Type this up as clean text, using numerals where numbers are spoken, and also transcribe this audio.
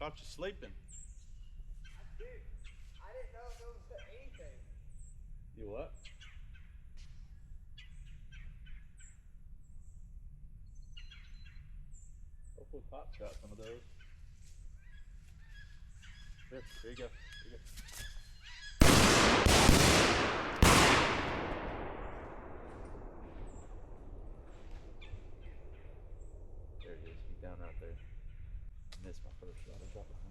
Caught you sleeping. I didn't know if it was anything. You what? Hopefully Pop's got some of those. Here you go. Here you go. There he is. He's down right there. I missed my first shot. I dropped